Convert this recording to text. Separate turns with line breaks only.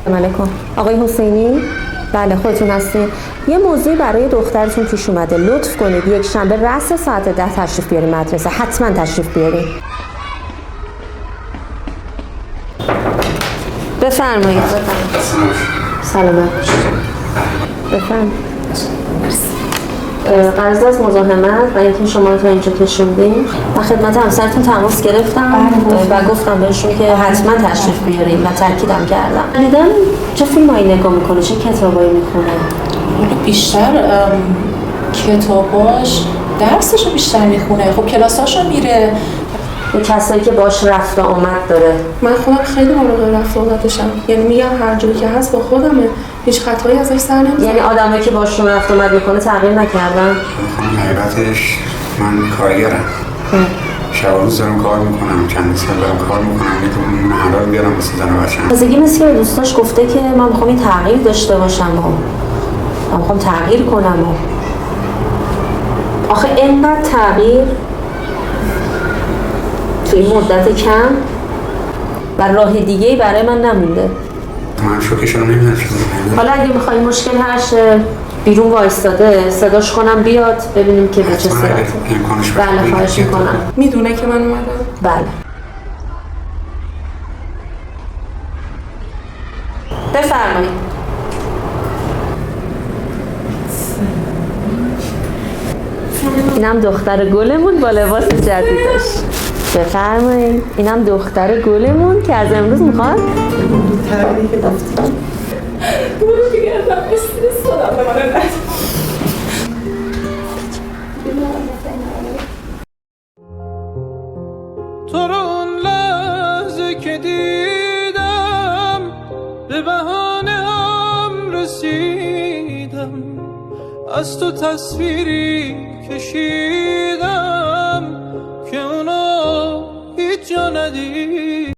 علیکم آقای حسینی. بله خودتون هستین. یه موضوعی برای دخترتون پیش اومده، لطف کنید یک شنبه رأس ساعت 10 تشریف بیارین مدرسه، حتما تشریف بیارین. بفرمایید. سلامت. بفرمایید. قرض از مزاحمت و اینکه شما رو تا اینجا کشوندین و خدمت همسرتون تماس گرفتم و گفتم بهشون که حتما تشریف بیارین و تاکیدم کردم. دیدم چه فیلمایی نگاه میکنه، چه کتابایی میخونه؟
بیشتر کتاباش، درسشو بیشتر میخونه. خب کلاساشو میره.
به کسایی که باش رفت و آمد داره.
من خودم خیلی مراقب رفت و آمدشم، یعنی میگم هر جوری که هست با خودمه، هیچ خطایی ازش سر نمیزنم.
یعنی آدمایی که باشون رفت و آمد میکنه تغییر نکردن؟
خانم حقیقتش من کارگرم، شب و روز دارم کار میکنم، چند سال دارم کار میکنم، میتونم حلال بیارم مثل زن و بچه‌م.
تازگی مثل که دوستاش گفته که من میخوام این تغییر داشته باشم و من میخوام تغییر کنم و آخه اینقدر تغییر توی این مدت کم و راه دیگه‌ای برای من نمونده.
من شوکش رو نمیدونم.
حالا اگه میخوای مشکل هرش بیرون وایستاده صداش کنم بیاد ببینیم که به چه صورته. بله خواهش میکنم.
میدونه که من اومدم؟
بله. بفرمایید. اینم دختر گلمون با لباس جدیدش. بفرمایید. اینم دختر گلمون که از امروز میخواد
تبریک گفتم. برو بگردم استرس دادم به من ند.
تو رو اون لحظه که دیدم به بهانه هم رسیدم، از تو تصویری کشیدم که اونو هیچ جا ندیدم.